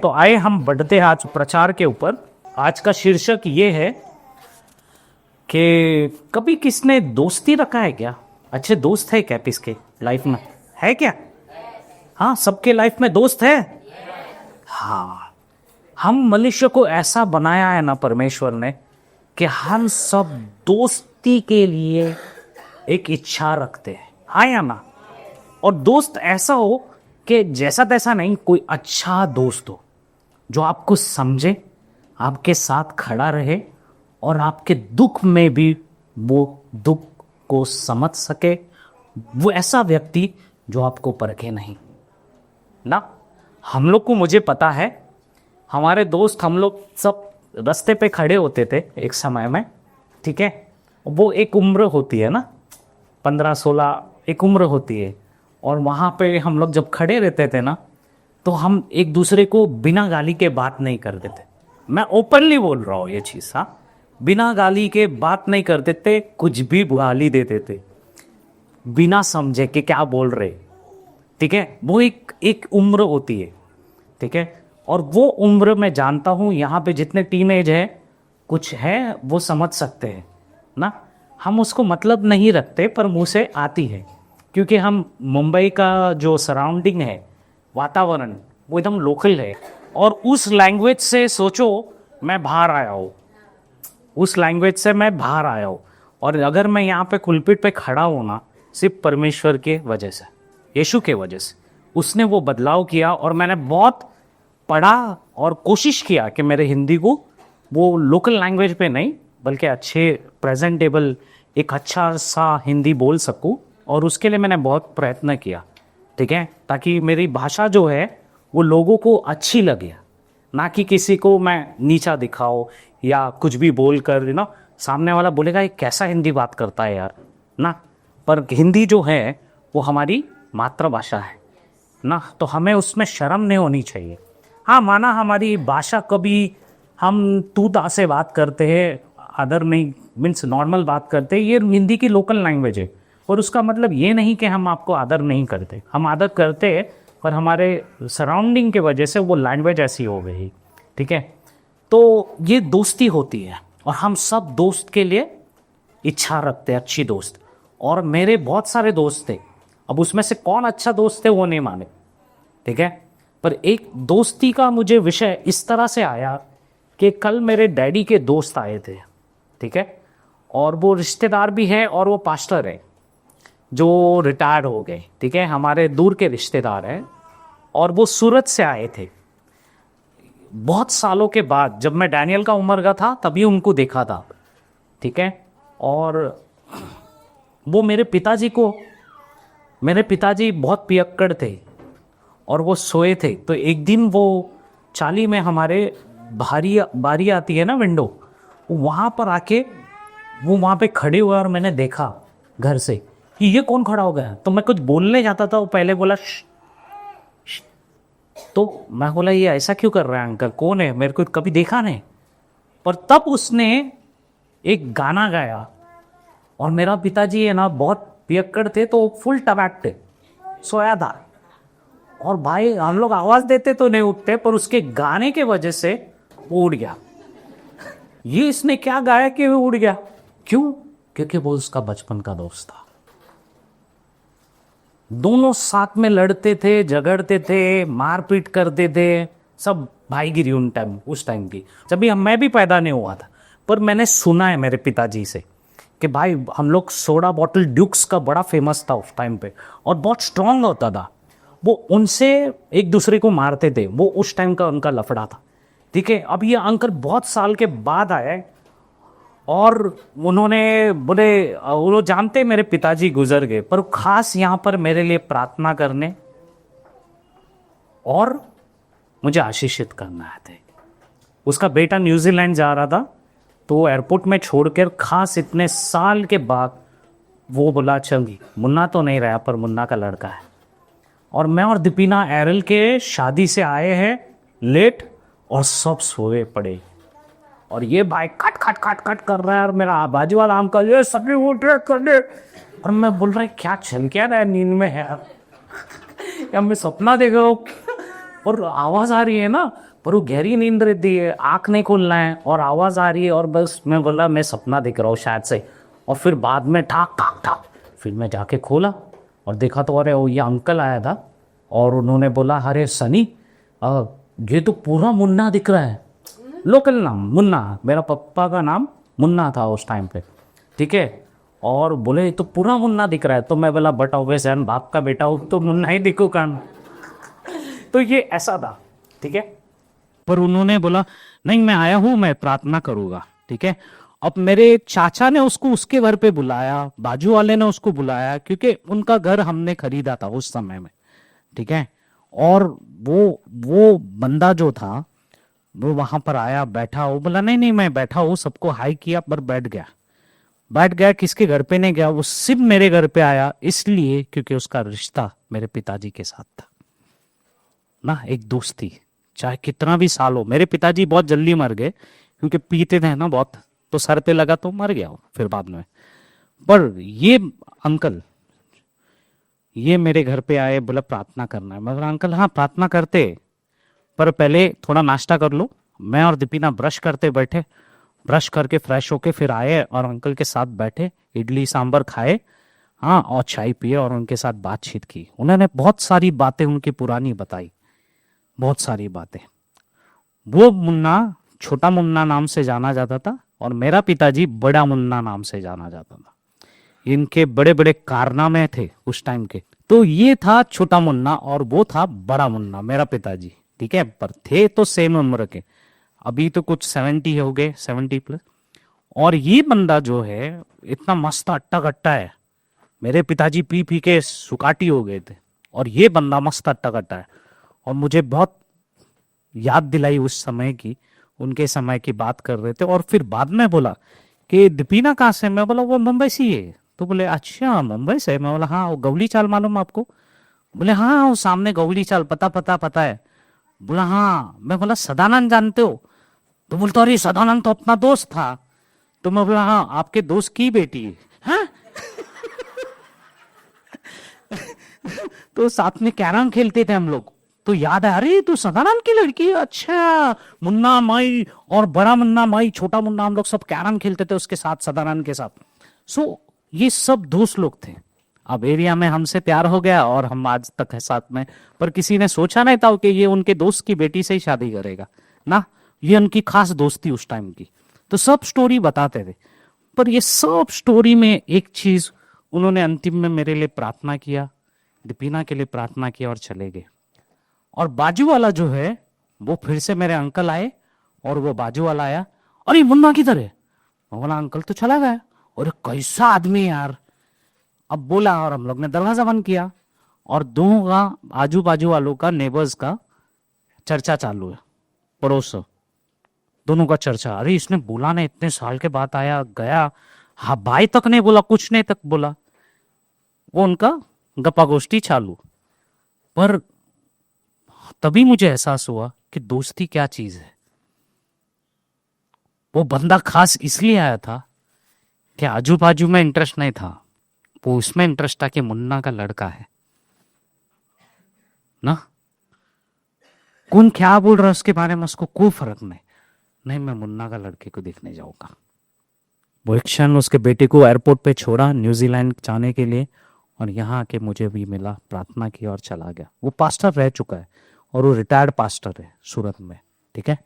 तो आए हम बढ़ते आज प्रचार के ऊपर। आज का शीर्षक ये है कि कभी किसने दोस्ती रखा है क्या? अच्छे दोस्त है क्या किसके लाइफ में? है क्या? हाँ, सबके लाइफ में दोस्त है। हाँ, हम मनुष्य को ऐसा बनाया है ना परमेश्वर ने कि हम सब दोस्ती के लिए एक इच्छा रखते हैं, हाँ या ना? और दोस्त ऐसा हो कि जैसा तैसा नहीं, कोई अच्छा दोस्त हो जो आपको समझे, आपके साथ खड़ा रहे और आपके दुख में भी वो दुख को समझ सके। वो ऐसा व्यक्ति जो आपको परखे नहीं ना। हम लोग को, मुझे पता है, हमारे दोस्त, हम लोग सब रास्ते पे खड़े होते थे एक समय में, ठीक है? वो एक उम्र होती है ना, 15-16 एक उम्र होती है, और वहाँ पे हम लोग जब खड़े रहते थे ना, तो हम एक दूसरे को बिना गाली के बात नहीं करते थे। मैं ओपनली बोल रहा हूँ ये चीज़, हाँ, बिना गाली के बात नहीं करते थे, कुछ भी गाली देते थे बिना समझे कि क्या बोल रहे, ठीक है? वो एक उम्र होती है, ठीक है? और वो उम्र मैं जानता हूँ, यहाँ पे जितने टीनेज है, कुछ है वो समझ सकते हैं ना। हम उसको मतलब नहीं रखते, पर मुँह से आती है, क्योंकि हम मुंबई का जो सराउंडिंग है, वातावरण, वो एकदम लोकल है। और उस लैंग्वेज से सोचो, मैं बाहर आया हूँ, उस लैंग्वेज से मैं बाहर आया हूँ, और अगर मैं यहाँ पे कुलपिट पे खड़ा हूँ ना, सिर्फ परमेश्वर के वजह से, यीशु के वजह से। उसने वो बदलाव किया, और मैंने बहुत पढ़ा और कोशिश किया कि मेरे हिंदी को वो लोकल लैंग्वेज पे नहीं, बल्कि अच्छे प्रेजेंटेबल एक अच्छा सा हिंदी बोल सकूं, और उसके लिए मैंने बहुत प्रयत्न किया, ठीक है? ताकि मेरी भाषा जो है वो लोगों को अच्छी लगे, ना कि किसी को मैं नीचा दिखाओ या कुछ भी बोल कर ना सामने वाला बोलेगा ये कैसा हिंदी बात करता है यार, ना। पर हिंदी जो है वो हमारी मातृभाषा है ना, तो हमें उसमें शर्म नहीं होनी चाहिए। हाँ, माना हमारी भाषा कभी हम तू ता से बात करते हैं, अदर नहीं, मीन्स नॉर्मल बात करते हैं, ये हिंदी की लोकल लैंग्वेज है, और उसका मतलब ये नहीं कि हम आपको आदर नहीं करते, हम आदर करते हैं, पर हमारे सराउंडिंग के वजह से वो लैंग्वेज ऐसी हो गई, ठीक है? तो ये दोस्ती होती है, और हम सब दोस्त के लिए इच्छा रखते हैं, अच्छी दोस्त। और मेरे बहुत सारे दोस्त थे, अब उसमें से कौन अच्छा दोस्त है वो नहीं माने, ठीक है? पर एक दोस्ती का मुझे विषय इस तरह से आया कि कल मेरे डैडी के दोस्त आए थे, ठीक है? और वो रिश्तेदार भी है, और वो पास्टर है जो रिटायर्ड हो गए, ठीक है? हमारे दूर के रिश्तेदार हैं, और वो सूरत से आए थे। बहुत सालों के बाद, जब मैं डैनियल का उम्र का था तभी उनको देखा था, ठीक है? और वो मेरे पिताजी बहुत पियक्कड़ थे, और वो सोए थे। तो एक दिन वो चाली में हमारे बारी आती है ना, विंडो, वहाँ पर आके वो वहाँ पे खड़े हुए, और मैंने देखा घर से कि ये कौन खड़ा हो गया। तो मैं कुछ बोलने जाता था, वो पहले बोला श। तो मैं बोला ये ऐसा क्यों कर रहा है अंकल, कौन है, मेरे को कभी देखा नहीं। पर तब उसने एक गाना गाया, और मेरा पिताजी है ना बहुत पियक्कड़ थे, तो फुल टबैक्ट सोया था, और भाई हम लोग आवाज़ देते तो नहीं उठते, पर उसके गाने के वजह से वो उड़ गया। ये इसने क्या गाया कि वो उड़ गया? क्यों? क्योंकि वो उसका बचपन का दोस्त था। दोनों साथ में लड़ते थे, झगड़ते थे, मारपीट करते थे, सब भाईगिरी उस टाइम की, जब भी मैं भी पैदा नहीं हुआ था। पर मैंने सुना है मेरे पिताजी से कि भाई हम लोग सोडा बॉटल ड्यूक्स का बड़ा फेमस था उस टाइम पे, और बहुत स्ट्रांग होता था, वो उनसे एक दूसरे को मारते थे, वो उस टाइम का उनका लफड़ा था, ठीक है? अब ये अंकल बहुत साल के बाद आए, और उन्होंने बोले, वो जानते मेरे पिताजी गुजर गए, पर खास यहाँ पर मेरे लिए प्रार्थना करने और मुझे आशीषित करना आए थे। उसका बेटा न्यूजीलैंड जा रहा था, तो एयरपोर्ट में छोड़कर खास इतने साल के बाद वो बोला चल, मुन्ना तो नहीं रहा, पर मुन्ना का लड़का है। और मैं और दीपिना एरल के शादी से आए हैं लेट, और सब सोए पड़े, और ये भाई कट कट कट कट कर रहा है, और मेरा बाजू वाला अंकल ये सभी उठ रहे कर दे, और मैं बोल रहा है क्या चल क्या रहा है, नींद में है या मैं सपना देख रहा हूँ, और आवाज आ रही है ना, पर वो गहरी नींद रहती है, आंख नहीं खोलना है और आवाज आ रही है, और बस मैं बोला मैं सपना देख रहा हूँ शायद से। और फिर बाद में ठाक ठाक ठाक, फिर मैं जाके खोला और देखा तो अरे वो ये अंकल आया था, और उन्होंने बोला अरे सनी, ये तो पूरा मुन्ना दिख रहा है। लोकल नाम मुन्ना, मेरा पापा का नाम मुन्ना था उस टाइम पे, ठीक है। और बोले तो पूरा मुन्ना दिख रहा है, तो मैं बोला बट ऑब्वियस बाप का बेटा हो तो मुन्ना ही दिखूगा। तो ये ऐसा था, ठीक है। पर उन्होंने बोला नहीं मैं आया हूं, मैं प्रार्थना करूंगा, ठीक है। अब मेरे चाचा ने उसको उसके घर पे बुलाया, बाजू वाले ने उसको बुलाया, क्योंकि उनका घर हमने खरीदा था उस समय में, ठीक है। और वो बंदा जो था वो वहां पर आया, बैठा, वो बोला नहीं नहीं मैं बैठा हूँ, सबको हाई किया पर बैठ गया। किसके घर पे नहीं गया, वो सिर्फ मेरे घर पे आया, इसलिए क्योंकि उसका रिश्ता मेरे पिताजी के साथ था ना, एक दोस्ती। चाहे कितना भी साल हो, मेरे पिताजी बहुत जल्दी मर गए क्योंकि पीते थे ना बहुत, तो सर पे लगा तो मर गया फिर बाद में। पर ये अंकल ये मेरे घर पे आए, बोला प्रार्थना करना है। मैं बोला अंकल हाँ प्रार्थना करते, पर पहले थोड़ा नाश्ता कर लो। मैं और दीपिना ब्रश करते बैठे, ब्रश करके फ्रेश होके फिर आए और अंकल के साथ बैठे, इडली सांभर खाए, हाँ, और चाय पिए और उनके साथ बातचीत की। उन्होंने बहुत सारी बातें उनकी पुरानी बताई, बहुत सारी बातें। वो मुन्ना छोटा मुन्ना नाम से जाना जाता था और मेरा पिताजी बड़ा मुन्ना नाम से जाना जाता था। इनके बड़े बड़े कारनामे थे उस टाइम के। तो ये था छोटा मुन्ना और वो था बड़ा मुन्ना, मेरा पिताजी, ठीक है। पर थे तो सेम उम्र के, अभी तो कुछ 70 हो गए, 70+। और ये बंदा जो है इतना मस्त अट्टा कट्टा है, मेरे पिताजी पी पी के सुकाटी हो गए थे, और ये बंदा मस्त अट्टा कट्टा है। और मुझे बहुत याद दिलाई उस समय की, उनके समय की बात कर रहे थे। और फिर बाद में बोला कि दीपिना कहाँ से, मैं बोला वो मुंबई से ही है। तो बोले अच्छा मुंबई से, मैं बोला हाँ। वो गौली चाल मालूम आपको? बोले हाँ वो सामने गौली चाल, पता है। बोला हाँ। मैं बोला सदानंद जानते हो? तो बोलता अरे सदानंद तो अपना दोस्त था। तो मैं बोला हाँ आपके दोस्त की बेटी है, हाँ? तो साथ में कैरम खेलते थे हम लोग, तो याद है अरे तू सदानंद की लड़की है, अच्छा। मुन्ना माई और बड़ा मुन्ना माई, छोटा मुन्ना, हम लोग सब कैरम खेलते थे उसके साथ, सदानंद के साथ। सो ये सब दोस्त लोग थे। अब एरिया में हमसे प्यार हो गया और हम आज तक है साथ में। पर किसी ने सोचा नहीं था कि ये उनके दोस्त की बेटी से ही शादी करेगा ना, ये उनकी खास दोस्ती उस टाइम की। तो सब स्टोरी बताते थे, पर ये सब स्टोरी में एक चीज उन्होंने अंतिम में मेरे लिए प्रार्थना किया, दीपिना के लिए प्रार्थना किया और चले गए। और बाजू वाला जो है वो फिर से मेरे अंकल आए, और वो बाजू वाला आया, अरे मुन्ना किधर है? मैं बोला अंकल तो चला गया। और कैसा आदमी यार, अब बोला। और हम लोग ने दरवाजा बंद किया, और दोनों का आजू बाजू वालों का, नेबर्स का चर्चा चालू है, पड़ोस दोनों का चर्चा। अरे इसने बोला ना, इतने साल के बाद आया गया, हाँ भाई तक नहीं बोला, कुछ नहीं तक बोला, वो उनका गप्पा गोष्ठी चालू। पर तभी मुझे एहसास हुआ कि दोस्ती क्या चीज है। वो बंदा खास इसलिए आया था कि आजू बाजू में इंटरेस्ट नहीं था, वो उसमें इंटरेस्ट था कि मुन्ना का लड़का है ना, कौन क्या बोल रहा है उसके बारे में उसको कोई फर्क नहीं, मैं मुन्ना का लड़के को देखने जाऊंगा। वो एक क्षण उसके बेटे को एयरपोर्ट पे छोड़ा न्यूजीलैंड जाने के लिए, और यहाँ आके मुझे भी मिला, प्रार्थना की और चला गया। वो पास्टर रह चुका है और वो रिटायर्ड पास्टर है सूरत में, ठीक है।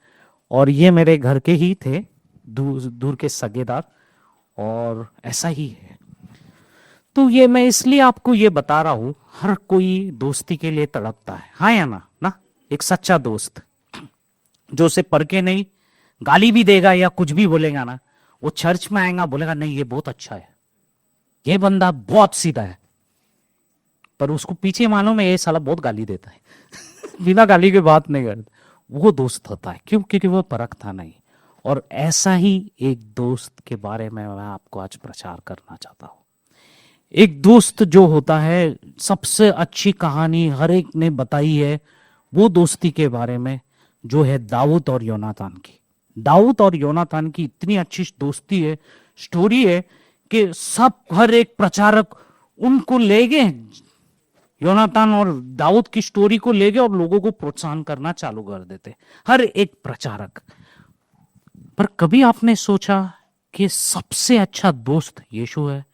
और ये मेरे घर के ही थे, दूर के सगेदार, और ऐसा ही है। तो ये मैं इसलिए आपको ये बता रहा हूं, हर कोई दोस्ती के लिए तड़पता है, हाँ या ना? एक सच्चा दोस्त जो उसे परखे नहीं, गाली भी देगा या कुछ भी बोलेगा ना, वो चर्च में आएगा बोलेगा नहीं ये बहुत अच्छा है, ये बंदा बहुत सीधा है, पर उसको पीछे मालूम है ये साला बहुत गाली देता है बिना गाली के बात नहीं करता। वो दोस्त होता है, क्यों? क्योंकि वो परखता नहीं। और ऐसा ही एक दोस्त के बारे में मैं आपको आज प्रचार करना चाहता हूं। एक दोस्त जो होता है, सबसे अच्छी कहानी हर एक ने बताई है वो दोस्ती के बारे में, जो है दाऊद और योनातान की। दाऊद और योनातान की इतनी अच्छी दोस्ती है, स्टोरी है, कि सब हर एक प्रचारक उनको ले गए योनातान और दाऊद की स्टोरी को ले गए और लोगों को प्रोत्साहन करना चालू कर देते, हर एक प्रचारक। पर कभी आपने सोचा कि सबसे अच्छा दोस्त यीशु है?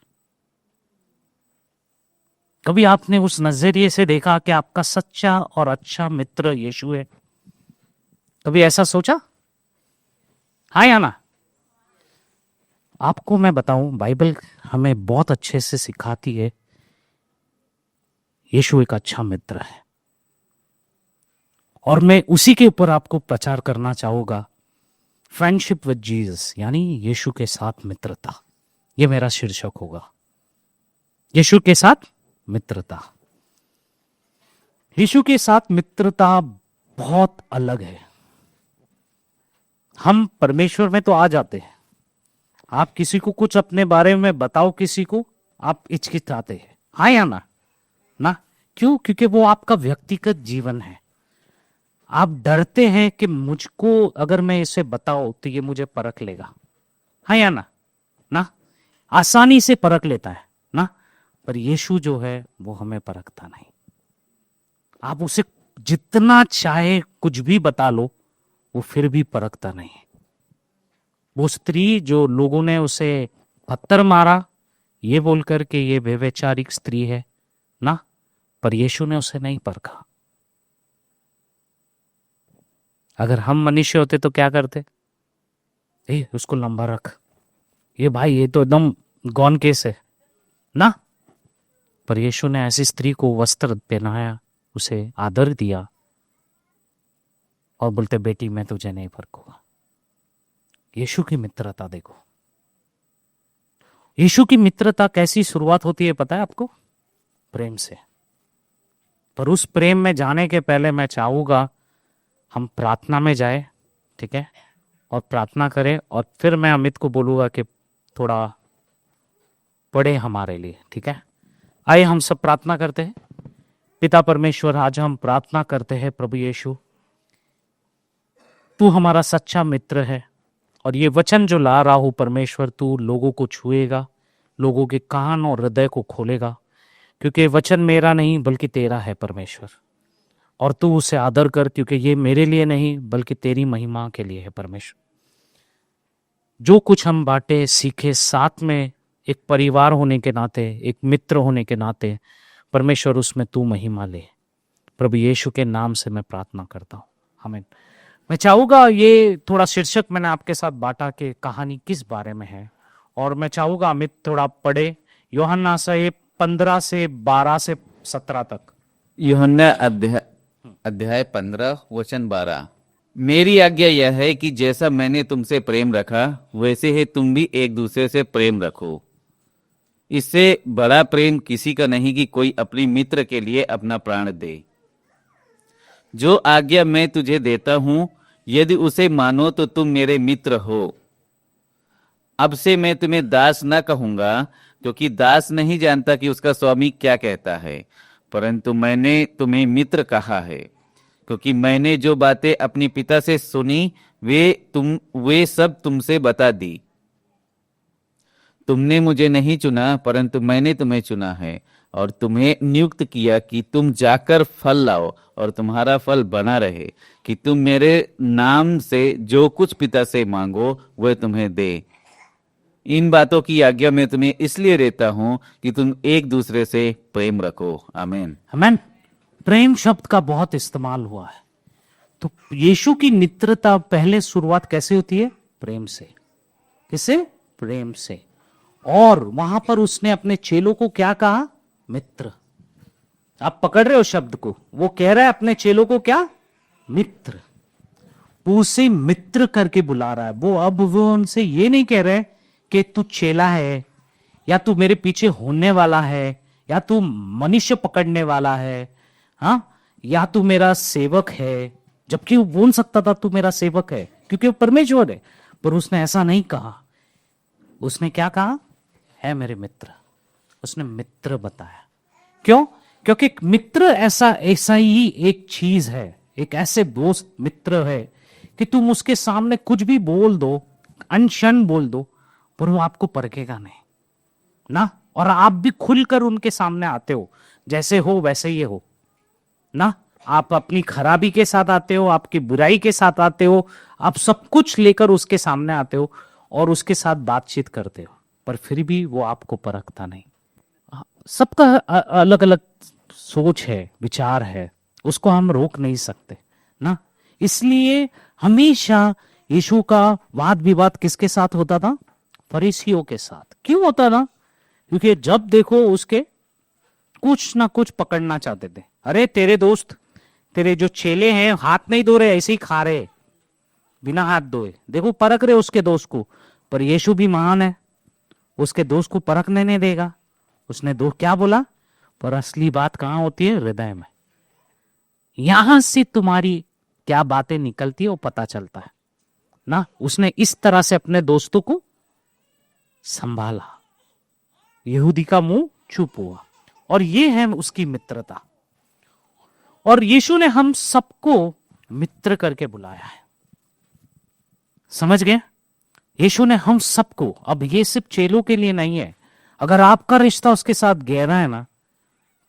कभी आपने उस नजरिए से देखा कि आपका सच्चा और अच्छा मित्र यीशु है? कभी ऐसा सोचा? हाँ या ना? आपको मैं बताऊं, बाइबल हमें बहुत अच्छे से सिखाती है यीशु एक अच्छा मित्र है। और मैं उसी के ऊपर आपको प्रचार करना चाहूंगा, फ्रेंडशिप विद जीसस, यानी यीशु के साथ मित्रता। ये मेरा शीर्षक होगा, यीशु के साथ मित्रता। यीशु के साथ मित्रता बहुत अलग है। हम परमेश्वर में तो आ जाते हैं, आप किसी को कुछ अपने बारे में बताओ, किसी को आप हिचकिचाते हैं, हाँ या ना? ना क्यों? क्योंकि वो आपका व्यक्तिगत जीवन है। आप डरते हैं कि मुझको अगर मैं इसे बताऊं तो ये मुझे परख लेगा, हाँ या ना? ना आसानी से परख लेता है ना। पर यीशु जो है वो हमें परखता नहीं। आप उसे जितना चाहे कुछ भी बता लो, वो फिर भी परखता नहीं। वो स्त्री जो लोगों ने उसे पत्थर मारा ये बोलकर के ये व्यभिचारिक स्त्री है ना, पर यीशु ने उसे नहीं परखा। अगर हम मनुष्य होते तो क्या करते? उसको लंबा रख, ये भाई ये तो एकदम गौन केस है ना। पर यीशु ने ऐसी स्त्री को वस्त्र पहनाया, उसे आदर दिया और बोलते बेटी मैं तुझे नहीं परखूंगा। यीशु की मित्रता देखो। यीशु की मित्रता कैसी शुरुआत होती है पता है आपको? प्रेम से। पर उस प्रेम में जाने के पहले मैं चाहूंगा हम प्रार्थना में जाए, ठीक है, और प्रार्थना करें, और फिर मैं अमित को बोलूंगा कि थोड़ा पढ़े हमारे लिए, ठीक है। आइए हम सब प्रार्थना करते हैं। पिता परमेश्वर, आज हम प्रार्थना करते हैं प्रभु यीशु, तू हमारा सच्चा मित्र है, और ये वचन जो ला रहा हूं परमेश्वर, तू लोगों को छुएगा, लोगों के कान और हृदय को खोलेगा, क्योंकि वचन मेरा नहीं बल्कि तेरा है परमेश्वर, और तू उसे आदर कर, क्योंकि ये मेरे लिए नहीं बल्कि तेरी महिमा के लिए है परमेश्वर। जो कुछ हम बांटे सीखे साथ में, एक परिवार होने के नाते, एक मित्र होने के नाते, परमेश्वर उसमें तू महिमा ले। प्रभु यीशु के नाम से मैं प्रार्थना करता हूँ, आमीन। मैं चाहूँगा ये थोड़ा शीर्षक मैंने आपके साथ बांटा कि कहानी किस बारे में है, और मैं चाहूँगा अमित थोड़ा पढ़े यूहन्ना से 15 से 12 से 17 तक। यूहन्ना अध्याय 15 वचन 12। मेरी आज्ञा यह है कि जैसा मैंने तुमसे प्रेम रखा वैसे ही तुम भी एक दूसरे से प्रेम रखो। इससे बड़ा प्रेम किसी का नहीं कि कोई अपनी मित्र के लिए अपना प्राण दे। जो आज्ञा मैं तुझे देता हूं, यदि उसे मानो तो तुम मेरे मित्र हो। अब से मैं तुम्हें दास न कहूंगा, क्योंकि दास नहीं जानता कि उसका स्वामी क्या कहता है, परंतु मैंने तुम्हें मित्र कहा है, क्योंकि मैंने जो बातें अपने पिता से सुनी वे सब तुमसे बता दी। तुमने मुझे नहीं चुना, परंतु मैंने तुम्हें चुना है और तुम्हें नियुक्त किया कि तुम जाकर फल लाओ और तुम्हारा फल बना रहे, कि तुम मेरे नाम से जो कुछ पिता से मांगो वह तुम्हें दे। इन बातों की आज्ञा मैं तुम्हें इसलिए देता हूं कि तुम एक दूसरे से प्रेम रखो। आमीन, आमीन। प्रेम शब्द का बहुत इस्तेमाल हुआ है। तो यीशु की मित्रता पहले शुरुआत कैसे होती है? प्रेम से। किसे? प्रेम से। और वहां पर उसने अपने चेलों को क्या कहा? मित्र। आप पकड़ रहे हो शब्द को? वो कह रहा है अपने चेलों को क्या? मित्र। वो उसे मित्र करके बुला रहा है। वो उनसे ये नहीं कह रहे कि तू चेला है, या तू मेरे पीछे होने वाला है, या तू मनुष्य पकड़ने वाला है, हाँ, या तू मेरा सेवक है, जबकि वो बोल सकता था तू मेरा सेवक है क्योंकि वो परमेश्वर है। पर उसने ऐसा नहीं कहा। उसने क्या कहा? है मेरे मित्र। उसने मित्र बताया। क्यों? क्योंकि मित्र ऐसा ही एक चीज है, एक ऐसे दोस्त मित्र है कि तुम उसके सामने कुछ भी बोल दो, अनशन बोल दो, पर वो आपको परखेगा नहीं ना। और आप भी खुलकर उनके सामने आते हो, जैसे हो वैसे ही हो ना। आप अपनी खराबी के साथ आते हो, आपकी बुराई के साथ आते हो, आप सब कुछ लेकर उसके सामने आते हो और उसके साथ बातचीत करते हो, पर फिर भी वो आपको परखता नहीं। सबका अलग अलग सोच है, विचार है, उसको हम रोक नहीं सकते ना। इसलिए हमेशा यीशु का वाद विवाद किसके साथ होता था? फरीसियों के साथ। क्यों होता था? क्योंकि जब देखो उसके कुछ ना कुछ पकड़ना चाहते थे। अरे तेरे दोस्त, तेरे जो चेले हैं हाथ नहीं धो रहे, ऐसे ही खा रहे बिना हाथ धोए, देखो परख रहे उसके दोस्त को। पर यीशु भी महान है, उसके दोस्त को परखने नहीं देगा। उसने दो क्या बोला? पर असली बात कहां होती है? हृदय में। यहां से तुम्हारी क्या बातें निकलती है वो पता चलता है ना। उसने इस तरह से अपने दोस्तों को संभाला, यहूदी का मुंह चुप हुआ, और ये है उसकी मित्रता। और यीशु ने हम सबको मित्र करके बुलाया है, समझ गए? यीशु ने हम सबको, अब ये सिर्फ चेलों के लिए नहीं है। अगर आपका रिश्ता उसके साथ गहरा है ना,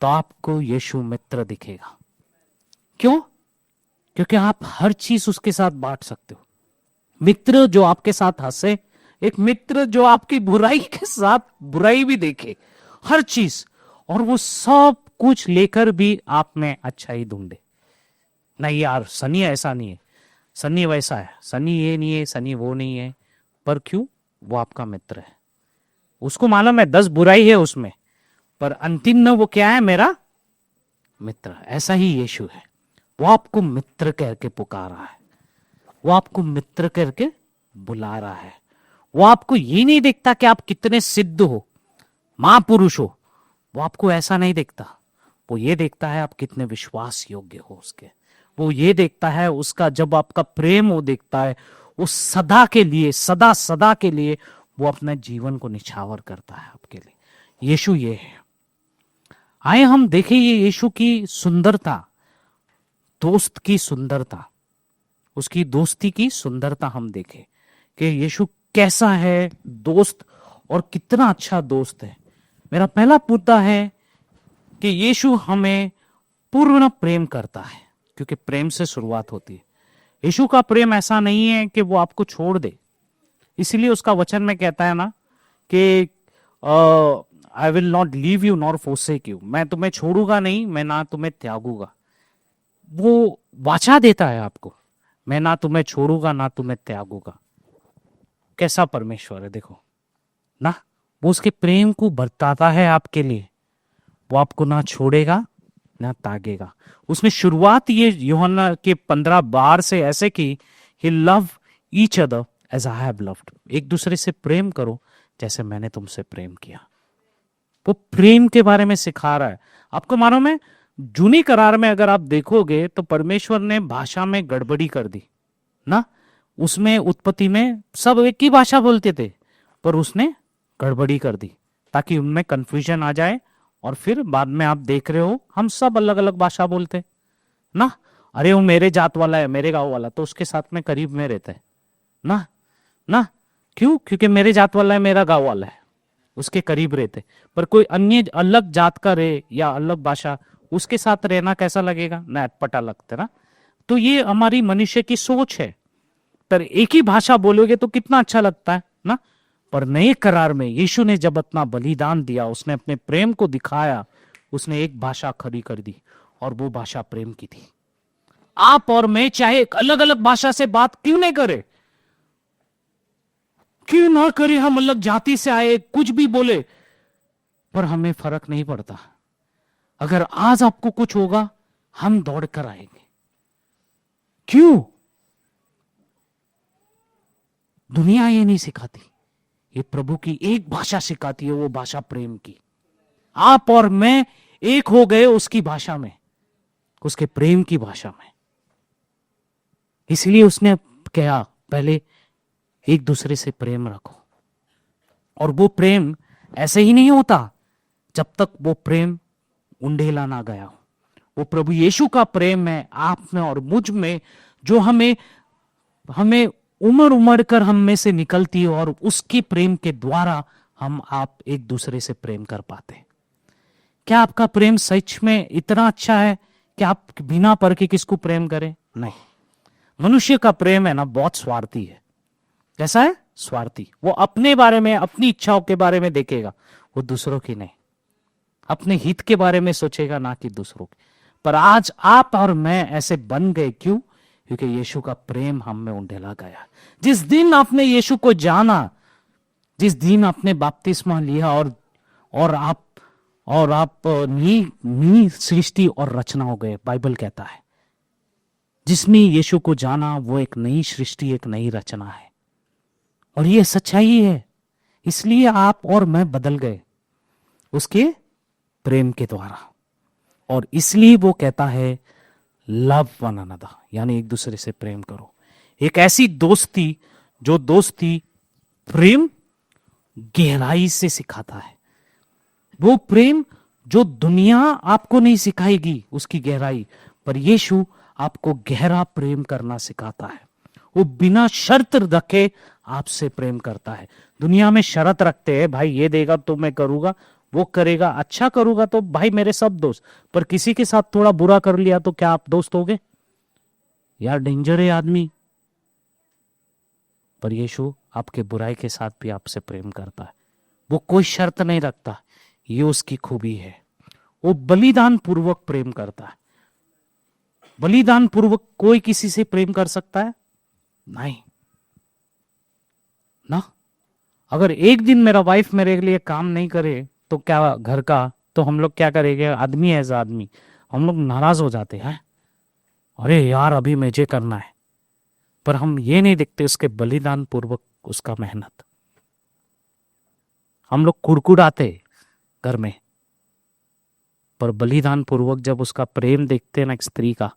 तो आपको यीशु मित्र दिखेगा। क्यों? क्योंकि आप हर चीज उसके साथ बांट सकते हो। मित्र जो आपके साथ हंसे, एक मित्र जो आपकी बुराई के साथ बुराई भी देखे, हर चीज, और वो सब कुछ लेकर भी आप में अच्छाई ढूंढे। नहीं यार सनी ऐसा नहीं है, सनी वैसा है, सनी ये नहीं है, सनी वो नहीं है। पर क्यों? वो आपका मित्र है। उसको मालूम है 10 बुराई है उसमें, पर अंतिम न वो क्या है? मेरा मित्र। ऐसा ही यीशु है, वो आपको मित्र करके पुकार रहा है, वो आपको मित्र करके बुला रहा है। वो आपको ये नहीं देखता कि आप कितने सिद्ध हो, महापुरुष हो, वो आपको ऐसा नहीं देखता। वो ये देखता है आप कितने विश्वास योग्य हो उसके। वो ये देखता है उसका, जब आपका प्रेम वो देखता है, वो सदा के लिए, सदा सदा के लिए वो अपने जीवन को निछावर करता है आपके लिए। यीशु ये है। आए हम देखें ये यीशु की सुंदरता, दोस्त की सुंदरता, उसकी दोस्ती की सुंदरता हम देखें कि यीशु कैसा है दोस्त, और कितना अच्छा दोस्त है। मेरा पहला मुद्दा है कि यीशु हमें पूर्ण प्रेम करता है, क्योंकि प्रेम से शुरुआत होती है। यीशु का प्रेम ऐसा नहीं है कि वो आपको छोड़ दे। इसीलिए उसका वचन में कहता है ना कि I will not leave you nor forsake you, मैं तुम्हें छोड़ूंगा नहीं, मैं ना तुम्हें त्यागूंगा। वो वाचा देता है आपको, मैं ना तुम्हें छोड़ूंगा ना तुम्हें त्यागूंगा। कैसा परमेश्वर है देखो ना। वो उसके प्रेम को बरताता है आपके लिए, वो आपको ना छोड़ेगा ना त्यागेगा। उसमें शुरुआत ये यूहन्ना के 15:12 से ऐसे की, he love each other as I have loved. एक दूसरे से प्रेम करो जैसे मैंने तुमसे प्रेम किया। वो प्रेम के बारे में सिखा रहा है आपको। मालूम है जूनी करार में अगर आप देखोगे तो परमेश्वर ने भाषा में गड़बड़ी कर दी ना। उसमें उत्पत्ति में सब एक ही भाषा बोलते थे, पर उसने गड़बड़ी कर दी ताकि उनमें कंफ्यूजन आ जाए। और फिर बाद में आप देख रहे हो हम सब अलग अलग भाषा बोलते ना। अरे वो मेरे जात वाला है, मेरे गांव वाला, तो उसके साथ में करीब में रहता है ना। ना क्यों? क्योंकि मेरे जात वाला है, मेरा गांव वाला है, उसके करीब रहते। पर कोई अन्य अलग जात का रहे या अलग भाषा, उसके साथ रहना कैसा लगेगा ना? अटपटा लगता ना। तो ये हमारी मनुष्य की सोच है। पर एक ही भाषा बोलोगे तो कितना अच्छा लगता है ना। पर नए करार में यीशु ने जब अपना बलिदान दिया, उसने अपने प्रेम को दिखाया, उसने एक भाषा खड़ी कर दी, और वो भाषा प्रेम की थी। आप और मैं चाहे अलग अलग भाषा से बात क्यों नहीं करे, क्यों ना करे, हम अलग जाति से आए, कुछ भी बोले, पर हमें फर्क नहीं पड़ता। अगर आज आपको कुछ होगा हम दौड़ कर आएंगे। क्यों? दुनिया ये नहीं सिखाती, ये प्रभु की एक भाषा सिखाती है, वो भाषा प्रेम की। आप और मैं एक हो गए उसकी भाषा में, उसके प्रेम की भाषा में। इसलिए उसने कहा पहले एक दूसरे से प्रेम रखो। और वो प्रेम ऐसे ही नहीं होता जब तक वो प्रेम उंडेला ना गया हो। वो प्रभु यीशु का प्रेम है आप में और मुझ में, जो हमें उमड़ उमड़ कर हम में से निकलती है, और उसके प्रेम के द्वारा हम आप एक दूसरे से प्रेम कर पाते। क्या आपका प्रेम सच में इतना अच्छा है कि आप बिना परखे किसको प्रेम करें? नहीं। मनुष्य का प्रेम है ना, बहुत स्वार्थी है। कैसा है? स्वार्थी। वो अपने बारे में, अपनी इच्छाओं के बारे में देखेगा, वो दूसरों की नहीं। अपने हित के बारे में सोचेगा, ना कि दूसरों की। पर आज आप और मैं ऐसे बन गए, क्यों? क्योंकि यीशु का प्रेम हम में उंडेला गया। जिस दिन आपने यीशु को जाना, जिस दिन आपने बपतिस्मा लिया और आप नई सृष्टि और रचना हो गए, बाइबल कहता है जिसने यीशु को जाना वो एक नई सृष्टि, एक नई रचना है। और ये सच्चाई है। इसलिए आप और मैं बदल गए उसके प्रेम के द्वारा। और इसलिए वो कहता है लव वन अनदर, यानी एक दूसरे से प्रेम करो। एक ऐसी दोस्ती, जो दोस्ती प्रेम गहराई से सिखाता है। वो प्रेम जो दुनिया आपको नहीं सिखाएगी उसकी गहराई, पर यीशु आपको गहरा प्रेम करना सिखाता है। वो बिना शर्त रखे आपसे प्रेम करता है। दुनिया में शर्त रखते हैं, भाई ये देगा तो मैं करूंगा, वो करेगा, अच्छा करूंगा तो भाई मेरे सब दोस्त। पर किसी के साथ थोड़ा बुरा कर लिया तो क्या आप दोस्त होगे? यार डेंजर है आदमी। पर यीशु आपके बुराई के साथ भी आपसे प्रेम करता है। वो कोई शर्त नहीं रखता, ये उसकी खूबी है। वो बलिदान पूर्वक प्रेम करता है। बलिदान पूर्वक कोई किसी से प्रेम कर सकता है? नहीं ना। अगर एक दिन मेरा वाइफ मेरे लिए काम नहीं करे तो क्या घर का, तो हम लोग क्या करेंगे? आदमी एज आदमी हम लोग नाराज हो जाते हैं। अरे यार अभी मुझे करना है। पर हम ये नहीं देखते उसके बलिदान पूर्वक उसका मेहनत। हम लोग कुड़कुड़ाते घर में, पर बलिदान पूर्वक जब उसका प्रेम देखते हैं ना एक स्त्री का,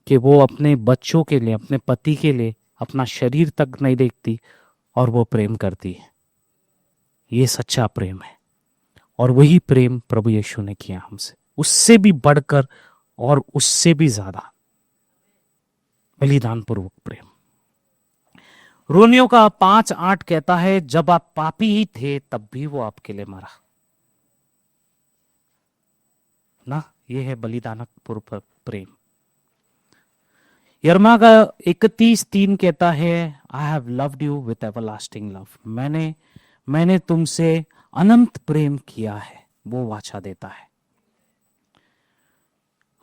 कि वो अपने बच्चों के लिए, अपने पति के लिए अपना शरीर तक नहीं देखती और वो प्रेम करती है, ये सच्चा प्रेम है। और वही प्रेम प्रभु यीशु ने किया हमसे, उससे भी बढ़कर और उससे भी ज्यादा बलिदान पूर्वक प्रेम। रोमियो का 5:8 कहता है जब आप पापी ही थे तब भी वो आपके लिए मरा ना। ये है बलिदानक पूर्वक प्रेम। यरमा का 31:3 कहता है आई have loved you with everlasting love. मैंने तुमसे अनंत प्रेम किया है, वो वाचा देता है।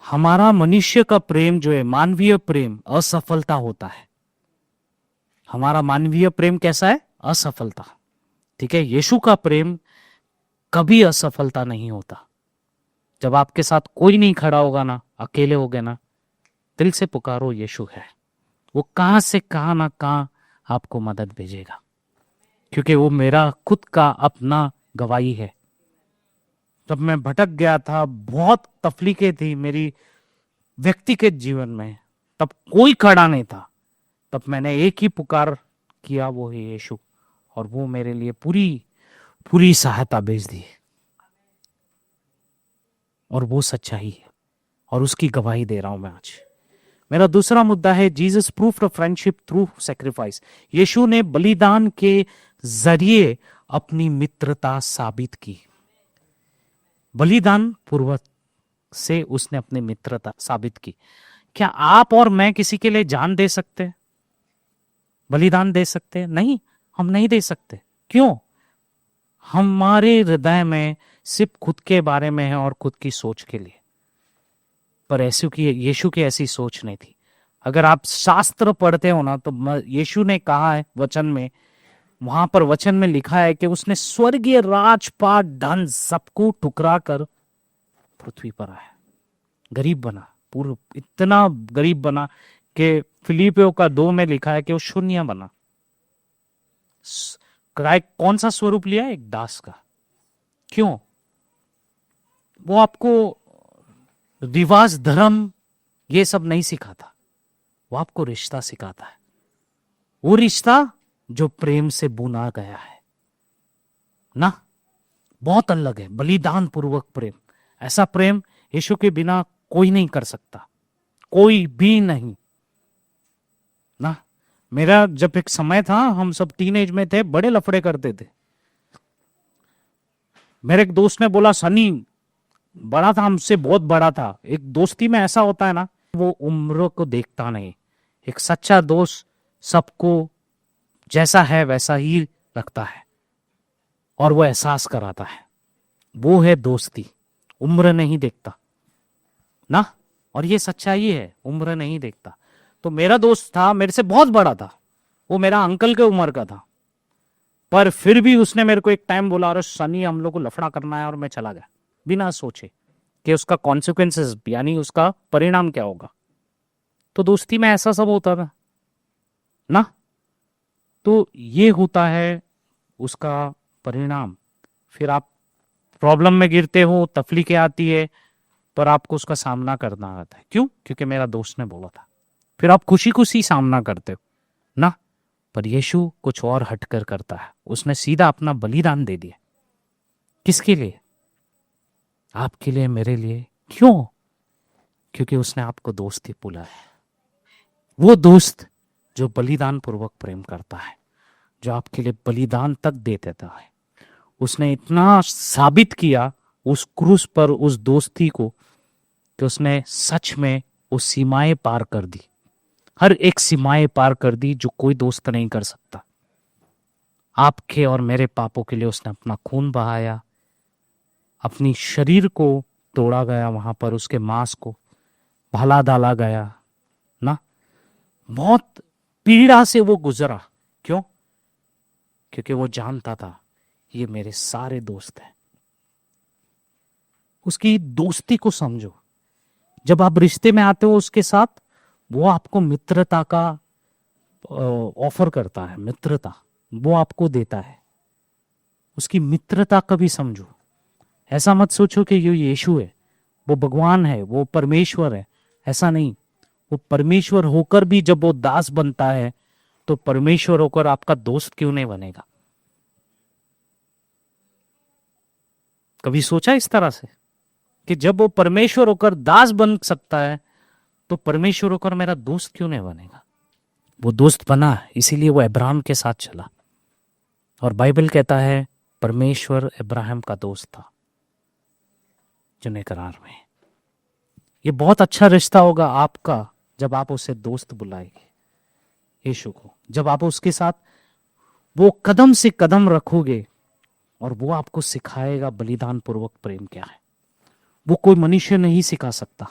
हमारा मनुष्य का प्रेम जो है, मानवीय प्रेम, असफलता होता है। हमारा मानवीय प्रेम कैसा है? असफलता। ठीक है। यीशु का प्रेम कभी असफलता नहीं होता। जब आपके साथ कोई नहीं खड़ा होगा ना, अकेले हो गए ना, दिल से पुकारो, यीशु है। वो कहां से कहां ना कहां आपको मदद भेजेगा, क्योंकि वो मेरा खुद का अपना गवाही है। जब मैं भटक गया था, बहुत तकलीफें थी मेरी व्यक्तिगत जीवन में, तब कोई खड़ा नहीं था। तब मैंने एक ही पुकार किया, वो है यीशु, और वो मेरे लिए पूरी सहायता भेज दी। और वो सच्चाई है और उसकी गवाही दे रहा हूं मैं आज। मेरा दूसरा मुद्दा है Jesus proof of friendship through sacrifice. यीशु ने बलिदान के जरिए अपनी मित्रता साबित की। बलिदान पूर्वक से उसने अपनी मित्रता साबित की। क्या आप और मैं किसी के लिए जान दे सकते हैं? बलिदान दे सकते हैं? नहीं, हम नहीं दे सकते। क्यों? हमारे हृदय में सिर्फ खुद के बारे में है और खुद की सोच के लिए। पर यीशु की ऐसी सोच नहीं थी। अगर आप शास्त्र पढ़ते हो ना, तो यीशु ने कहा है वचन में, वहां पर वचन में लिखा है कि उसने स्वर्गीय राजपाट धन सबको ठुकरा कर पृथ्वी पर आया, गरीब बना, पूरा इतना गरीब बना कि फिलिपियों का 2 में लिखा है कि वो शून्य बना। कौन सा स्वरूप लिया? एक दास का। क्यों? वो आपको रिवाज, धर्म ये सब नहीं सिखाता, वो आपको रिश्ता सिखाता है। वो रिश्ता जो प्रेम से बुना गया है ना, बहुत अलग है। बलिदान पूर्वक प्रेम, ऐसा प्रेम यीशु के बिना कोई नहीं कर सकता, कोई भी नहीं ना। मेरा जब एक समय था, हम सब टीनेज में थे, बड़े लफड़े करते थे। मेरे एक दोस्त ने बोला, सनी बड़ा था, हमसे बहुत बड़ा था। एक दोस्ती में ऐसा होता है ना, वो उम्र को देखता नहीं। एक सच्चा दोस्त सबको जैसा है वैसा ही रखता है और वो एहसास कराता है। वो है दोस्ती, उम्र नहीं देखता ना। और ये सच्चाई है, उम्र नहीं देखता। तो मेरा दोस्त था, मेरे से बहुत बड़ा था, वो मेरा अंकल के उम्र का था, पर फिर भी उसने मेरे को एक टाइम बोला, अरे सनी हम लोग को लफड़ा करना है, और मैं चला गया बिना सोचे कि उसका कॉन्सिक्वेंसेस यानी उसका परिणाम क्या होगा। तो दोस्ती में ऐसा सब होता था ना। तो ये होता है उसका परिणाम। फिर आप प्रॉब्लम में गिरते हो, तकलीफें आती है, पर आपको उसका सामना करना आता है। क्यों? क्योंकि मेरा दोस्त ने बोला था। फिर आप खुशी खुशी सामना करते हो ना। पर यीशु कुछ और हटकर करता है। उसने सीधा अपना बलिदान दे दिया। किसके लिए? आपके लिए, मेरे लिए। क्यों? क्योंकि उसने आपको दोस्ती बुलाया है। वो दोस्त जो बलिदान पूर्वक प्रेम करता है, जो आपके लिए बलिदान तक दे देता है। उसने इतना साबित किया उस क्रूस पर उस दोस्ती को कि उसने सच में वो सीमाएं पार कर दी। हर एक सीमाएं पार कर दी जो कोई दोस्त नहीं कर सकता। आपके और मेरे पापों के लिए उसने अपना खून बहाया, अपनी शरीर को तोड़ा गया, वहां पर उसके मांस को भाला डाला गया ना। बहुत पीड़ा से वो गुजरा। क्यों? क्योंकि वो जानता था ये मेरे सारे दोस्त हैं। उसकी दोस्ती को समझो। जब आप रिश्ते में आते हो उसके साथ, वो आपको मित्रता का ऑफर करता है। मित्रता वो आपको देता है। उसकी मित्रता का भी समझो। ऐसा मत सोचो कि ये यीशु है, वो भगवान है, वो परमेश्वर है। ऐसा नहीं। वो परमेश्वर होकर भी जब वो दास बनता है, तो परमेश्वर होकर आपका दोस्त क्यों नहीं बनेगा? कभी सोचा इस तरह से कि जब वो परमेश्वर होकर दास बन सकता है, तो परमेश्वर होकर मेरा दोस्त क्यों नहीं बनेगा? वो दोस्त बना, इसीलिए वो अब्राहम के साथ चला। और बाइबल कहता है परमेश्वर अब्राहम का दोस्त था जुने करार में। ये बहुत अच्छा रिश्ता होगा आपका जब आप उसे दोस्त बुलाएंगे यीशु को। जब आप उसके साथ वो कदम से कदम रखोगे और वो आपको सिखाएगा बलिदान पूर्वक प्रेम क्या है। वो कोई मनुष्य नहीं सिखा सकता।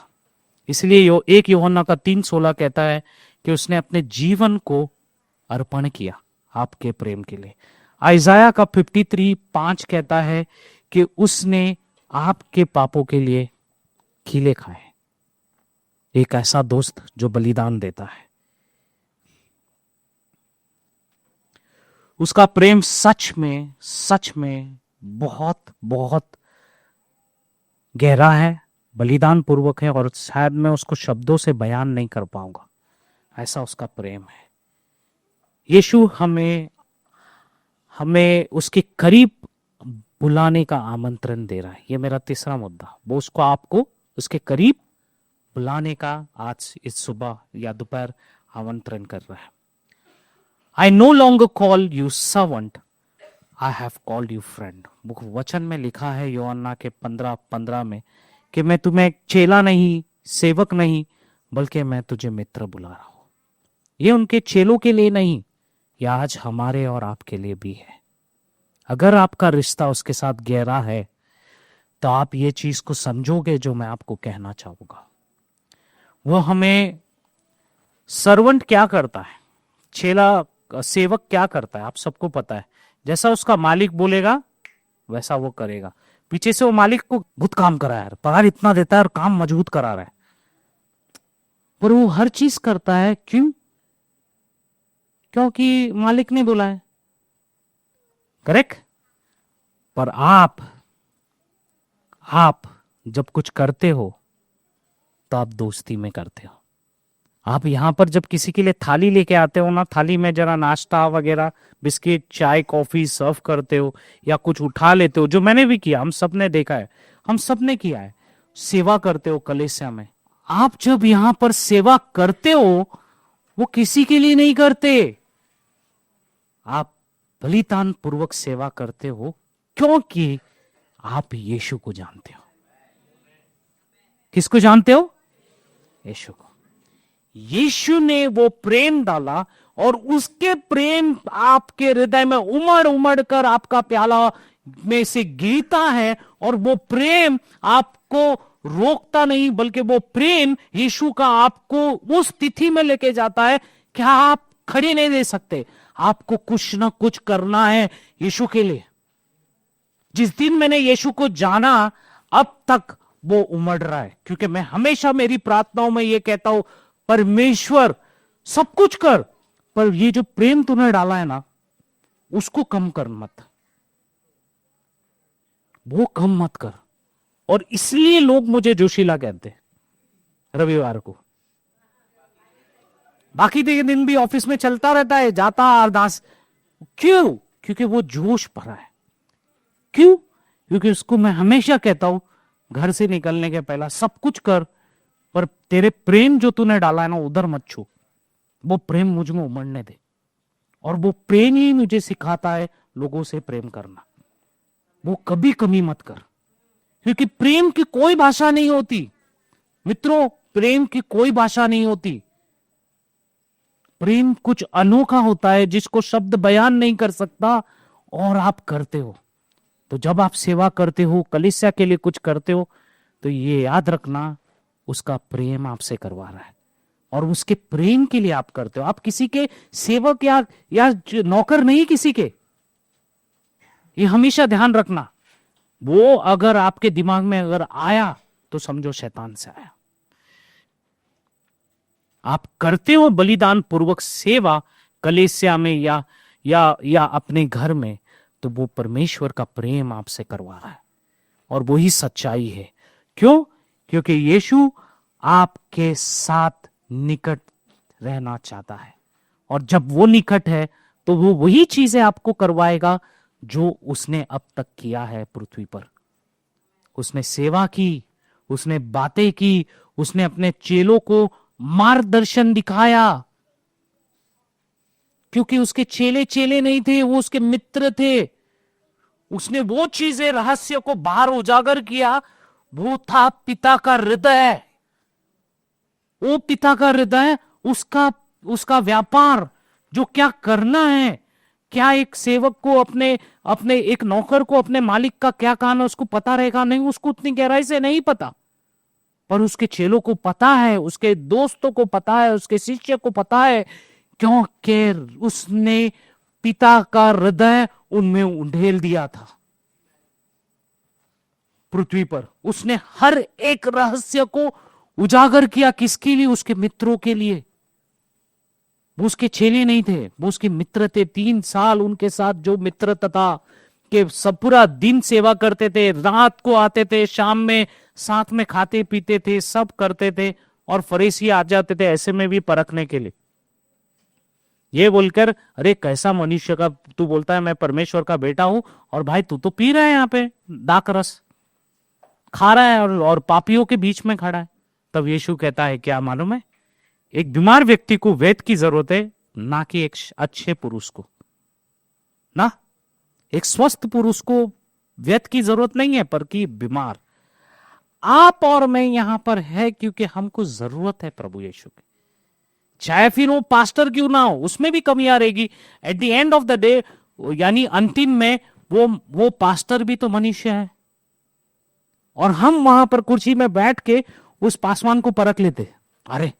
इसलिए 1 यूहन्ना का 3:16 कहता है कि उसने अपने जीवन को अर्पण किया आपके प्रेम के लिए। आइजाया का 53:5 कहता है कि उसने आपके पापों के लिए कीले खाए। एक ऐसा दोस्त जो बलिदान देता है। उसका प्रेम सच में बहुत बहुत गहरा है, बलिदान पूर्वक है, और शायद मैं उसको शब्दों से बयान नहीं कर पाऊंगा, ऐसा उसका प्रेम है। यीशु हमें उसके करीब बुलाने का आमंत्रण दे रहा है। ये मेरा तीसरा मुद्दा। वो उसको आपको उसके करीब बुलाने का आज इस सुबह या दोपहर आमंत्रण कर रहा है। I no longer call you servant, I have called you friend। वचन में लिखा है यूहन्ना के 15:15 में कि मैं तुम्हें चेला नहीं, सेवक नहीं, बल्कि मैं तुझे मित्र बुला रहा हूं। ये उनके चेलों के लिए नहीं, यह आज हमारे और आपके लिए भी है। अगर आपका रिश्ता उसके साथ गहरा है तो आप ये चीज को समझोगे जो मैं आपको कहना चाहूंगा। वो हमें सर्वेंट क्या करता है, चेला सेवक क्या करता है, आप सबको पता है। जैसा उसका मालिक बोलेगा वैसा वो करेगा। पीछे से वो मालिक को बहुत काम करा है, पगार इतना देता है और काम मजबूत करा रहा है, पर वो हर चीज करता है। क्यों? क्योंकि मालिक ने बोला है। करेक्ट? पर आप जब कुछ करते हो तो आप दोस्ती में करते हो। आप यहां पर जब किसी के लिए थाली लेके आते हो ना, थाली में जरा नाश्ता वगैरह, बिस्किट, चाय, कॉफी सर्व करते हो या कुछ उठा लेते हो, जो मैंने भी किया, हम सब ने देखा है, हम सब ने किया है। सेवा करते हो कलीसिया में। आप जब यहां पर सेवा करते हो, वो किसी के लिए नहीं करते, आप बलिदान पूर्वक सेवा करते हो, क्योंकि आप यीशु को जानते हो। किसको जानते हो? यीशु को। यीशु ने वो प्रेम डाला और उसके प्रेम आपके हृदय में उमड़ उमड़ कर आपका प्याला में से गिरता है, और वो प्रेम आपको रोकता नहीं, बल्कि वो प्रेम यीशु का आपको उस स्थिति में लेके जाता है कि आप खड़े नहीं दे सकते, आपको कुछ ना कुछ करना है यीशु के लिए। जिस दिन मैंने यीशु को जाना, अब तक वो उमड़ रहा है, क्योंकि मैं हमेशा मेरी प्रार्थनाओं में ये कहता हूं, परमेश्वर सब कुछ कर, पर ये जो प्रेम तूने डाला है ना, उसको कम कर मत, वो कम मत कर। और इसलिए लोग मुझे जोशीला कहते हैं रविवार को। बाकी दिन भी ऑफिस में चलता रहता है, जाता अरदास। क्यों? क्योंकि वो जोश भरा है। क्यों? क्योंकि उसको मैं हमेशा कहता हूं, घर से निकलने के पहला सब कुछ कर, पर तेरे प्रेम जो तूने डाला है ना, उधर मत छू। वो प्रेम मुझ में उमड़ने दे। और वो प्रेम ही मुझे सिखाता है लोगों से प्रेम करना। वो कभी कमी मत कर, क्योंकि प्रेम की कोई भाषा नहीं होती मित्रों, प्रेम की कोई भाषा नहीं होती। प्रेम कुछ अनोखा होता है जिसको शब्द बयान नहीं कर सकता, और आप करते हो। तो जब आप सेवा करते हो, कलीसिया के लिए कुछ करते हो, तो ये याद रखना, उसका प्रेम आपसे करवा रहा है, और उसके प्रेम के लिए आप करते हो। आप किसी के सेवक या नौकर नहीं किसी के। ये हमेशा ध्यान रखना। वो अगर आपके दिमाग में अगर आया तो समझो शैतान से आया। आप करते हो बलिदान पूर्वक सेवा कलीसिया में या अपने घर में, तो वो परमेश्वर का प्रेम आपसे करवा रहा है, और वही सच्चाई है। क्यों? क्योंकि यीशु आपके साथ निकट रहना चाहता है, और जब वो निकट है तो वो वही चीजें आपको करवाएगा जो उसने अब तक किया है पृथ्वी पर। उसने सेवा की, उसने बातें की, उसने अपने चेलों को मार्गदर्शन दिखाया, क्योंकि उसके चेले नहीं थे, वो उसके मित्र थे। उसने वो चीजें, रहस्य को बाहर उजागर किया। वो था पिता का हृदय। वो पिता का हृदय, उसका व्यापार, जो क्या करना है। क्या एक सेवक को अपने एक नौकर को अपने मालिक का क्या काम है उसको पता रहेगा? नहीं, उसको उतनी गहराई से नहीं पता, पर उसके चेलों को पता है, उसके दोस्तों को पता है, उसके शिष्य को पता है, क्योंकि उसने पिता का हृदय उनमें उंडेल दिया था। पृथ्वी पर उसने हर एक रहस्य को उजागर किया। किसके लिए? उसके मित्रों के लिए। वो उसके चेले नहीं थे, वो उसके मित्र थे। 3 साल उनके साथ जो मित्रता था, कि सब पूरा दिन सेवा करते थे, रात को आते थे, शाम में साथ में खाते पीते थे, सब करते थे, और फरीसी आ जाते थे ऐसे में भी परखने के लिए, ये बोलकर, अरे कैसा मनुष्य का तू बोलता है मैं परमेश्वर का बेटा हूं, और भाई तू तो पी रहा है, यहाँ पे दाक रस खा रहा है, और पापियों के बीच में खड़ा है। तब यीशु कहता है, क्या मालूम है, एक बीमार व्यक्ति को वैद्य की जरूरत है, ना कि एक अच्छे पुरुष को। ना, एक स्वस्थ पुरुष को वैद्य की जरूरत नहीं है, पर कि बीमार आप और मैं यहां पर है क्योंकि हमको जरूरत है प्रभु यीशु की। चाहे फिर वो पास्टर क्यों ना हो, उसमें भी कमियां रहेगी। At the end of the day, यानी अंतिम में वो पास्टर भी तो मनुष्य है, और हम वहां पर कुर्सी में बैठ के उस पासवान को परख लेते, अरे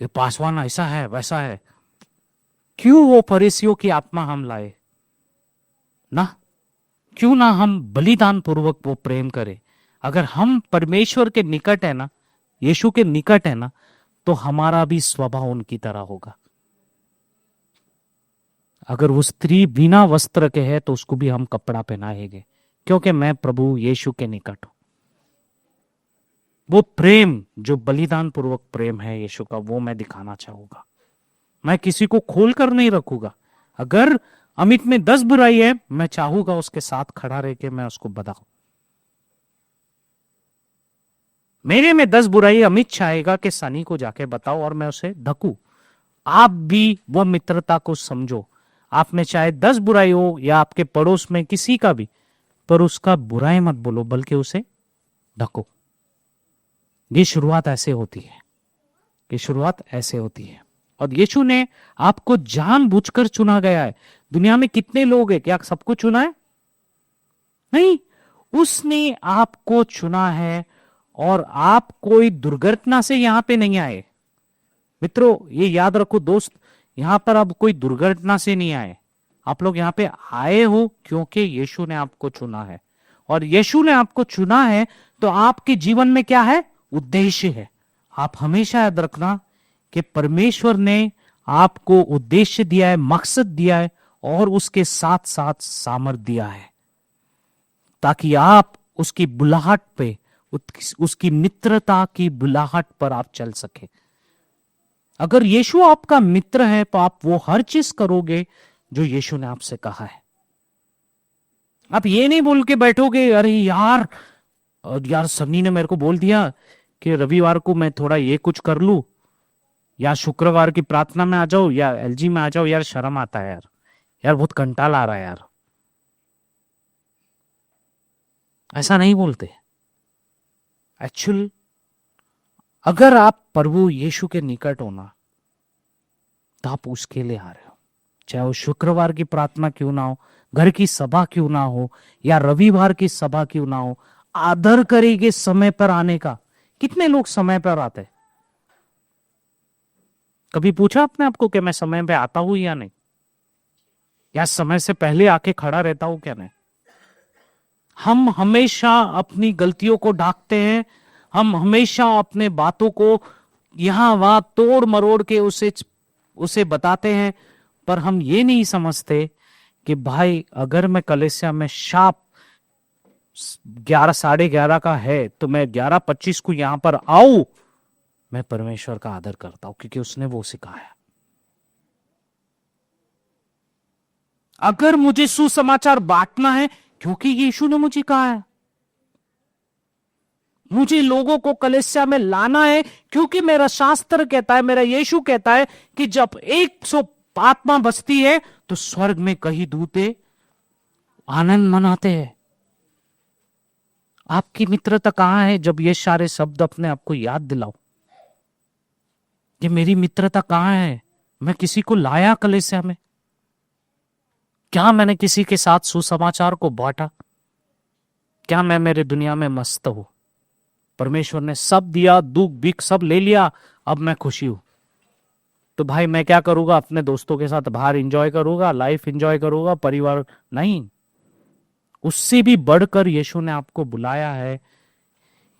ये पासवान ऐसा है वैसा है। क्यों वो फरीसियों की आत्मा हम लाए ना? क्यों ना हम बलिदान पूर्वक वो प्रेम करें? अगर हम परमेश्वर के निकट है ना, यीशु के निकट है ना, तो हमारा भी स्वभाव उनकी तरह होगा। अगर वो स्त्री बिना वस्त्र के है तो उसको भी हम कपड़ा पहनाएंगे, क्योंकि मैं प्रभु यीशु के निकट हूं। वो प्रेम जो बलिदान पूर्वक प्रेम है यीशु का, वो मैं दिखाना चाहूंगा। मैं किसी को खोल कर नहीं रखूंगा। अगर अमित में 10 बुराई है, मैं चाहूंगा उसके साथ खड़ा रह के मैं उसको बताऊं। मेरे में 10 बुराई, अमित चाहेगा कि सनी को जाके बताओ और मैं उसे ढकूं। आप भी वह मित्रता को समझो। आप में चाहे 10 बुराई हो या आपके पड़ोस में किसी का भी, पर उसका बुराई मत बोलो, बल्कि उसे ढको। ये शुरुआत ऐसे होती है, ये शुरुआत ऐसे होती है। और यीशु ने आपको जानबूझकर चुना गया है। दुनिया में कितने लोग हैं, क्या सबको चुना है? नहीं, उसने आपको चुना है। और आप कोई दुर्घटना से यहां पे नहीं आए मित्रों, ये याद रखो दोस्त, यहां पर आप कोई दुर्घटना से नहीं आए। आप लोग यहां पे आए हो क्योंकि यीशु ने आपको चुना है। और यीशु ने आपको चुना है तो आपके जीवन में क्या है? उद्देश्य है। आप हमेशा याद रखना कि परमेश्वर ने आपको उद्देश्य दिया है, मकसद दिया है, और उसके साथ साथ सामर्थ दिया है, ताकि आप उसकी बुलाहट पे, उसकी मित्रता की बुलाहट पर आप चल सके। अगर यीशु आपका मित्र है तो आप वो हर चीज करोगे जो यीशु ने आपसे कहा है। आप ये नहीं बोल के बैठोगे, अरे यार सन्नी ने मेरे को बोल दिया कि रविवार को मैं थोड़ा ये कुछ कर लूं, या शुक्रवार की प्रार्थना में आ जाओ, या एलजी में आ जाओ, यार शर्म आता है यार बहुत कंटाला आ रहा है यार। ऐसा नहीं बोलते। एक्चुअल अगर आप प्रभु यीशु के निकट हो ना, तो आप उसके लिए आ रहे हो, चाहे वो शुक्रवार की प्रार्थना क्यों ना हो, घर की सभा क्यों ना हो, या रविवार की सभा क्यों ना हो। आदर करेंगे समय पर आने का। कितने लोग समय पर आते हैं? कभी पूछा अपने आपको कि मैं समय पे आता हूं या नहीं, या समय से पहले आके खड़ा रहता हूं क्या नहीं? हम हमेशा अपनी गलतियों को ढांकते हैं, हम हमेशा अपने बातों को यहां वहां तोड़ मरोड़ के उसे बताते हैं, पर हम ये नहीं समझते कि भाई अगर मैं कलीसिया में शार्प 11 11:30 का है तो मैं 11:25 को यहां पर आऊं, मैं परमेश्वर का आदर करता हूं क्योंकि उसने वो सिखाया। अगर मुझे सुसमाचार बांटना है क्योंकि यीशु ने मुझे कहा है, मुझे लोगों को कलीसिया में लाना है क्योंकि मेरा शास्त्र कहता है, मेरा यीशु कहता है कि जब 100 आत्मा बसती है तो स्वर्ग में कई दूते आनंद मनाते हैं। आपकी मित्रता कहां है जब ये सारे शब्द अपने आप को याद दिलाओ कि मेरी मित्रता कहां है? मैं किसी को लाया कलीसिया में? क्या मैंने किसी के साथ सुसमाचार को बांटा? क्या मैं मेरे दुनिया में मस्त हूं? परमेश्वर ने सब दिया, दुख बिक सब ले लिया, अब मैं खुशी हूं। तो भाई मैं क्या करूंगा? अपने दोस्तों के साथ बाहर एंजॉय करूंगा, लाइफ एंजॉय करूंगा, परिवार नहीं। उससे भी बढ़कर यीशु ने आपको बुलाया है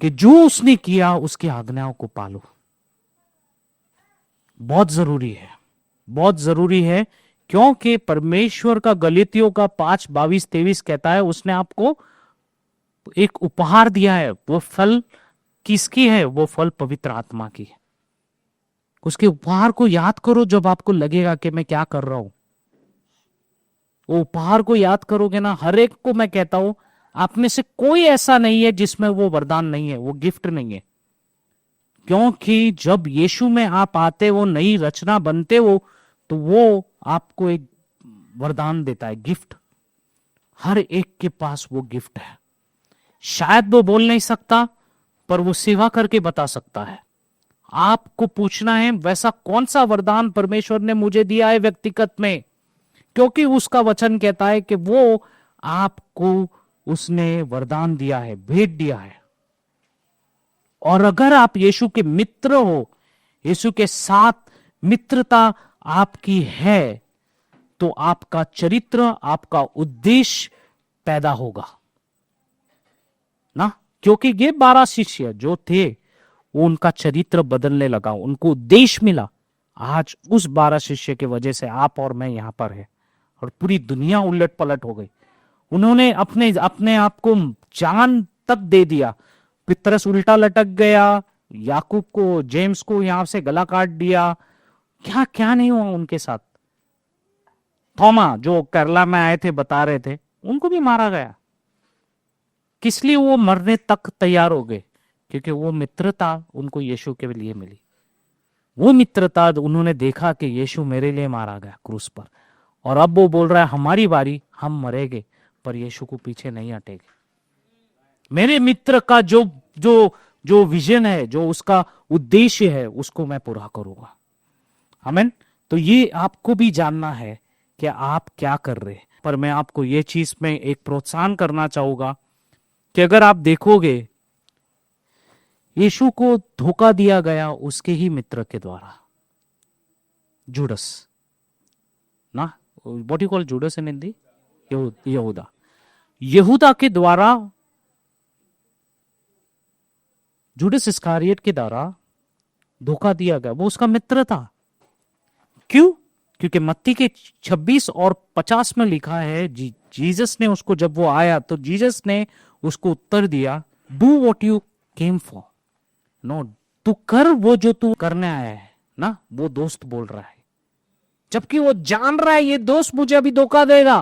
कि जो उसने किया उसकी आज्ञाओं को पालो। बहुत जरूरी है, बहुत जरूरी है, क्योंकि परमेश्वर का गलीतियों का 5:22-23 कहता है उसने आपको एक उपहार दिया है। वो फल किसकी है? वो फल पवित्र आत्मा की है। उसके उपहार को याद करो जब आपको लगेगा कि मैं क्या कर रहा हूं। वो उपहार को याद करोगे ना, हर एक को मैं कहता हूं, आप में से कोई ऐसा नहीं है जिसमें वो वरदान नहीं है, वो गिफ्ट नहीं है। क्योंकि जब यीशु में आप आते हो, नई रचना बनते हो, तो वो आपको एक वरदान देता है, गिफ्ट। हर एक के पास वो गिफ्ट है। शायद वो बोल नहीं सकता, पर वो सेवा करके बता सकता है। आपको पूछना है वैसा कौन सा वरदान परमेश्वर ने मुझे दिया है व्यक्तिगत में, क्योंकि उसका वचन कहता है कि वो आपको उसने वरदान दिया है, भेंट दिया है। और अगर आप यीशु के मित्र हो, यीशु के साथ मित्रता आपकी है, तो आपका चरित्र, आपका उद्देश्य पैदा होगा ना। क्योंकि ये 12 शिष्य जो थे, वो उनका चरित्र बदलने लगा, उनको उद्देश्य मिला। आज उस 12 शिष्य की वजह से आप और मैं यहां पर है, और पूरी दुनिया उलट पलट हो गई। उन्होंने अपने आप को जान तक दे दिया। पितरस उल्टा लटक गया, याकूब को, जेम्स को यहां से गला काट दिया। क्या क्या नहीं हुआ उनके साथ। थोमा जो केरला में आए थे बता रहे थे, उनको भी मारा गया। किस लिए वो मरने तक तैयार हो गए? क्योंकि वो मित्रता उनको यीशु के लिए मिली। वो मित्रता उन्होंने देखा कि यीशु मेरे लिए मारा गया क्रूस पर, और अब वो बोल रहा है हमारी बारी, हम मरेंगे, पर यीशु को पीछे नहीं हटेगी। मेरे मित्र का जो जो जो विजन है, जो उसका उद्देश्य है, उसको मैं पूरा करूंगा। आमीन। तो ये आपको भी जानना है कि आप क्या कर रहे हैं। पर मैं आपको ये चीज में एक प्रोत्साहन करना चाहूंगा कि अगर आप देखोगे, यीशु को धोखा दिया गया उसके ही मित्र के द्वारा, जूडस ना, व्हाट यू कॉल जूडस इन हिंदी, यहूदा। यहूदा के द्वारा, जूडस इस्कारियत के द्वारा धोखा दिया गया। वो उसका मित्र था। क्यों? क्योंकि मत्ती के 26 और 50 में लिखा है, जीसस ने उसको, जब वो आया तो जीसस ने उसको उत्तर दिया, do what you came for. No, तू कर वो जो तू करने आया है ना। वो दोस्त बोल रहा है, जबकि वो जान रहा है ये दोस्त मुझे अभी धोखा देगा,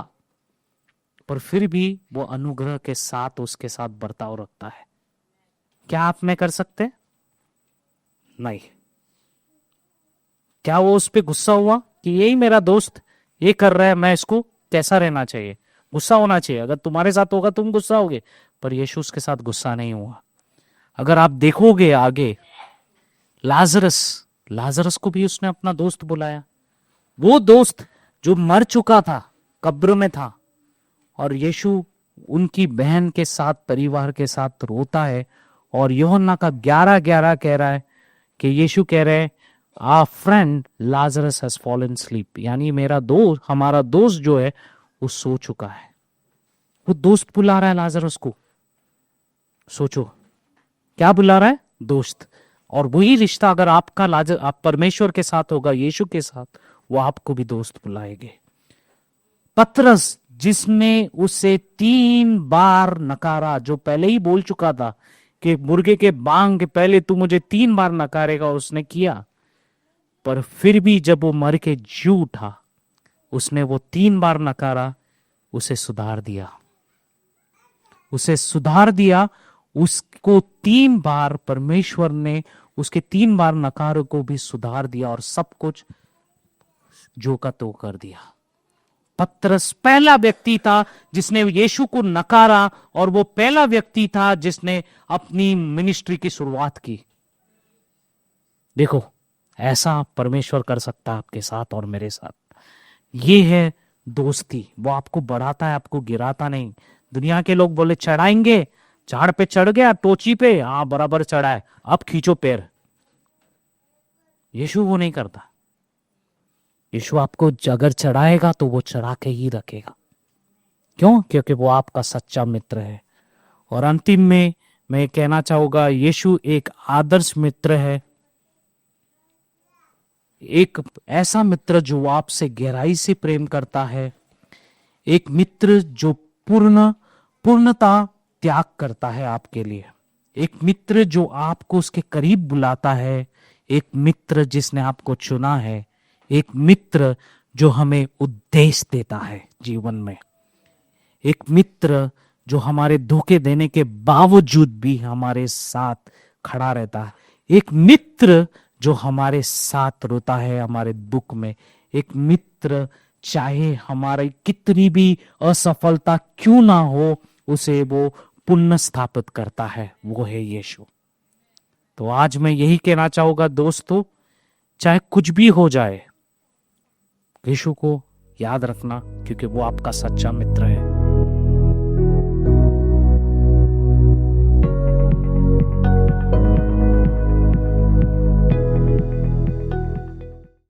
पर फिर भी वो अनुग्रह के साथ उसके साथ बर्ताव रखता है। क्या आप में कर सकते? नहीं। क्या वो उस पर गुस्सा हुआ कि यही मेरा दोस्त ये कर रहा है, मैं इसको कैसा रहना चाहिए? गुस्सा होना चाहिए। अगर तुम्हारे साथ होगा तुम गुस्सा होगे, पर यीशु उसके साथ गुस्सा नहीं हुआ। अगर आप देखोगे आगे, लाजरस को भी उसने अपना दोस्त बुलाया। वो दोस्त जो मर चुका था, कब्र में था, और यीशु उनकी बहन के साथ, परिवार के साथ रोता है। और यूहन्ना का 11:11 कह रहा है कि यीशु कह रहे हैं, our friend Lazarus has fallen sleep, यानी मेरा दोस्त, हमारा दोस्त जो है वो सो चुका है। वो दोस्त बुला रहा है लाजरस को। सोचो, क्या बुला रहा है? दोस्त। और वही रिश्ता अगर आपका आप परमेश्वर के साथ होगा, यीशु के साथ, वो आपको भी दोस्त बुलाएंगे। पतरस, जिसने उसे 3 बार नकारा, जो पहले ही बोल चुका था कि मुर्गे के बांग के पहले तू मुझे 3 बार नकारेगा, उसने किया। पर फिर भी जब वो मर के जी उठा, उसने वो 3 बार नकारा, उसे सुधार दिया। उसको 3 बार परमेश्वर ने उसके 3 बार नकार को भी सुधार दिया और सब कुछ जो का तो कर दिया। पतरस पहला व्यक्ति था जिसने यीशु को नकारा, और वो पहला व्यक्ति था जिसने अपनी मिनिस्ट्री की शुरुआत की। देखो, ऐसा परमेश्वर कर सकता है आपके साथ और मेरे साथ। ये है दोस्ती। वो आपको बढ़ाता है, आपको गिराता नहीं। दुनिया के लोग बोले चढ़ाएंगे, झाड़ पे चढ़ गया, टोची पे, हाँ बराबर चढ़ा है, अब खींचो पैर। यीशु वो नहीं करता। यीशु आपको अगर चढ़ाएगा तो वो चढ़ा के ही रखेगा। क्यों? क्योंकि वो आपका सच्चा मित्र है। और अंतिम में मैं कहना चाहूंगा, यीशु एक आदर्श मित्र है। एक ऐसा मित्र जो आपसे गहराई से प्रेम करता है। एक मित्र जो पूर्णता त्याग करता है आपके लिए। एक मित्र जो आपको उसके करीब बुलाता है। एक मित्र जिसने आपको चुना है। एक मित्र जो हमें उद्देश्य देता है जीवन में। एक मित्र जो हमारे धोखे देने के बावजूद भी हमारे साथ खड़ा रहता है। एक मित्र जो हमारे साथ रोता है हमारे दुख में। एक मित्र चाहे हमारी कितनी भी असफलता क्यों ना हो, उसे वो पुनः स्थापित करता है। वो है यीशु। तो आज मैं यही कहना चाहूंगा दोस्तों, चाहे कुछ भी हो जाए, यीशु को याद रखना, क्योंकि वो आपका सच्चा मित्र है।